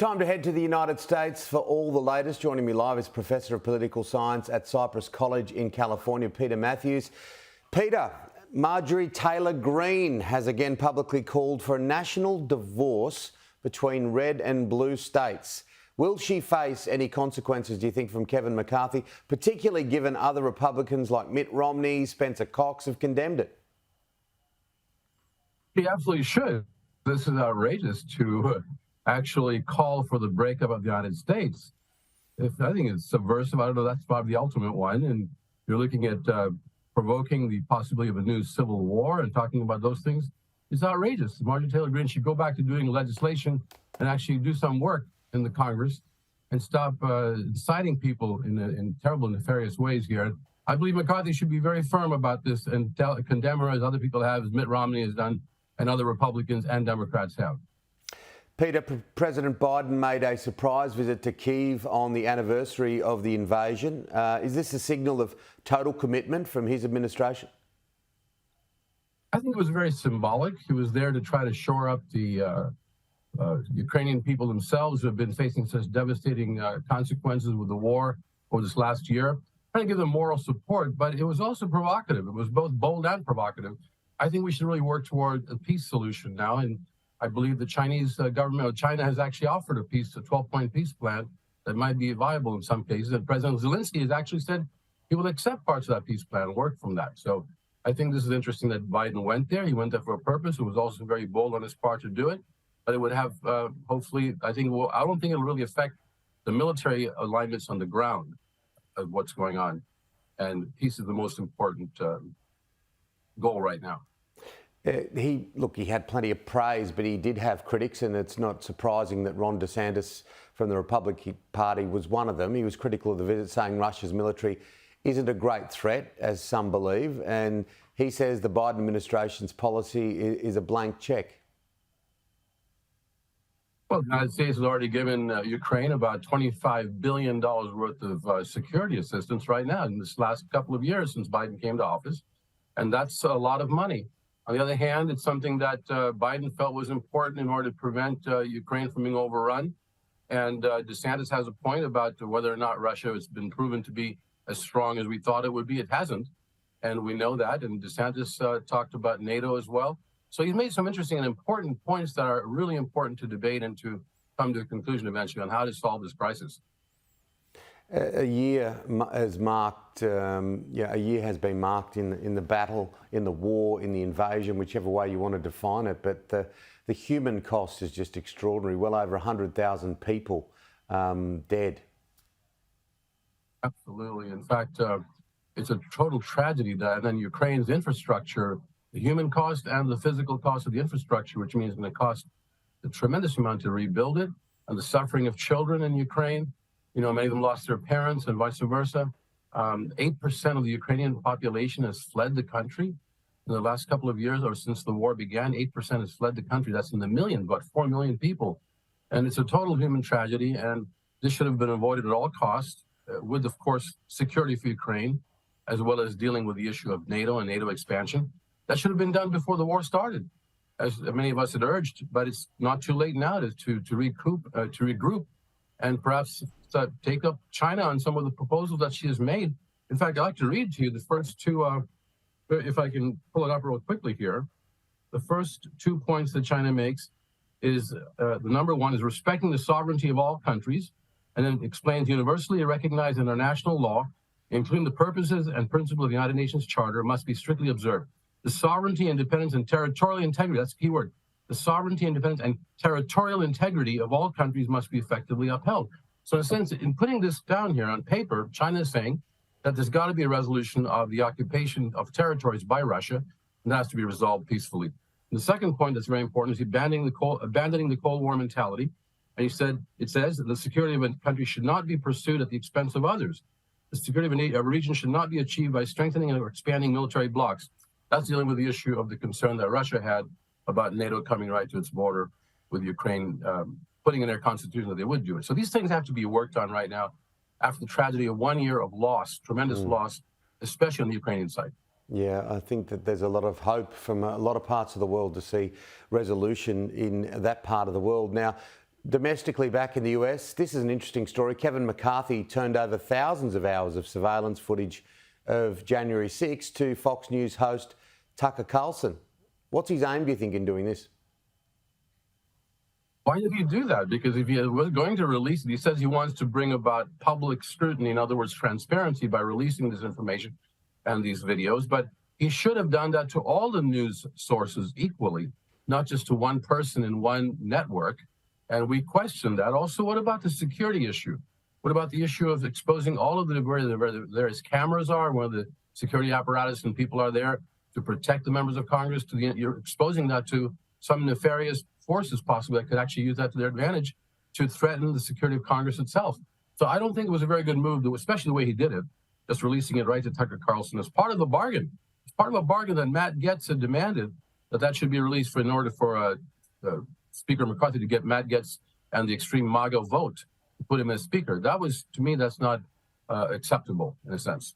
Time to head to the United States for all the latest. Joining me live is Professor of Political Science at Cypress College in California, Peter Mathews. Peter, Marjorie Taylor Greene has again publicly called for a national divorce between red and blue states. Will she face any consequences, do you think, from Kevin McCarthy, particularly given other Republicans like Mitt Romney, Spencer Cox have condemned it? She absolutely should. This is outrageous to actually call for the breakup of the United States. I think it's subversive. I don't know, that's probably the ultimate one. And you're looking at provoking the possibility of a new civil war and talking about those things. It's outrageous. Marjorie Taylor Greene should go back to doing legislation and actually do some work in the Congress and stop inciting people in terrible, nefarious ways here. I believe McCarthy should be very firm about this and condemn her, as other people have, as Mitt Romney has done, and other Republicans and Democrats have. Peter, President Biden made a surprise visit to Kyiv on the anniversary of the invasion. Is this a signal of total commitment from his administration? I think it was very symbolic. He was there to try to shore up the Ukrainian people themselves, who have been facing such devastating consequences with the war over this last year, trying to give them moral support, but it was also provocative. It was both bold and provocative. I think we should really work toward a peace solution now, and I believe the Chinese government of China has actually offered a 12-point peace plan that might be viable in some cases, and President Zelensky has actually said he will accept parts of that peace plan and work from that. So I think this is interesting that Biden went there. He went there for a purpose. It was also very bold on his part to do it. But it would have, hopefully, I don't think it'll really affect the military alignments on the ground of what's going on. And peace is the most important goal right now. He had plenty of praise, but he did have critics, and it's not surprising that Ron DeSantis from the Republican Party was one of them. He was critical of the visit, saying Russia's military isn't a great threat, as some believe, and he says the Biden administration's policy is a blank check. Well, the United States has already given Ukraine about $25 billion worth of security assistance right now in this last couple of years since Biden came to office, and that's a lot of money. On the other hand, it's something that Biden felt was important in order to prevent Ukraine from being overrun. And DeSantis has a point about whether or not Russia has been proven to be as strong as we thought it would be. It hasn't, and we know that. And DeSantis talked about NATO as well. So he's made some interesting and important points that are really important to debate and to come to a conclusion eventually on how to solve this crisis. A year has marked. A year has been marked in the battle, in the war, in the invasion, whichever way you want to define it. But the human cost is just extraordinary. Well over 100,000 people dead. Absolutely. In fact, it's a total tragedy that then Ukraine's infrastructure, the human cost and the physical cost of the infrastructure, which means it's going to cost a tremendous amount to rebuild it, and the suffering of children in Ukraine. You know, many of them lost their parents and vice versa. 8% of the Ukrainian population has fled the country in the last couple of years, or since the war began. 8% has fled the country. That's in the millions, about 4 million people. And it's a total human tragedy, and this should have been avoided at all costs, with, of course, security for Ukraine, as well as dealing with the issue of NATO and NATO expansion. That should have been done before the war started, as many of us had urged, but it's not too late now to regroup, and perhaps take up China on some of the proposals that she has made. In fact, I'd like to read to you the first two, if I can pull it up real quickly here. The first 2 points that China makes is, the number one is respecting the sovereignty of all countries, and then explains universally recognized international law, including the purposes and principles of the United Nations Charter, must be strictly observed. The sovereignty, independence, and territorial integrity, that's the key word. The sovereignty, independence, and territorial integrity of all countries must be effectively upheld. So in a sense, in putting this down here on paper, China is saying that there's got to be a resolution of the occupation of territories by Russia, and that has to be resolved peacefully. And the second point that's very important is abandoning the Cold War mentality. And it says that the security of a country should not be pursued at the expense of others. The security of a region should not be achieved by strengthening or expanding military blocs. That's dealing with the issue of the concern that Russia had about NATO coming right to its border with Ukraine, putting in their constitution that they would do it. So these things have to be worked on right now after the tragedy of 1 year of loss, tremendous loss, especially on the Ukrainian side. Yeah, I think that there's a lot of hope from a lot of parts of the world to see resolution in that part of the world. Now, Domestically back in the US, this is an interesting story. Kevin McCarthy turned over thousands of hours of surveillance footage of January 6 to Fox News host Tucker Carlson. What's his aim, do you think, in doing this? Why did he do that? Because if he was going to release it, he says he wants to bring about public scrutiny, in other words, transparency, by releasing this information and these videos. But he should have done that to all the news sources equally, not just to one person in one network. And we question that. Also, what about the security issue? What about the issue of exposing all of where the various cameras are, where the security apparatus and people are there to protect the members of Congress? You're exposing that to some nefarious forces possibly that could actually use that to their advantage to threaten the security of Congress itself. So I don't think it was a very good move, especially the way he did it, just releasing it right to Tucker Carlson as part of the bargain. It's part of a bargain that Matt Gaetz had demanded that should be released in order for Speaker McCarthy to get Matt Gaetz and the extreme MAGA vote to put him as Speaker. That was, to me, that's not acceptable in a sense.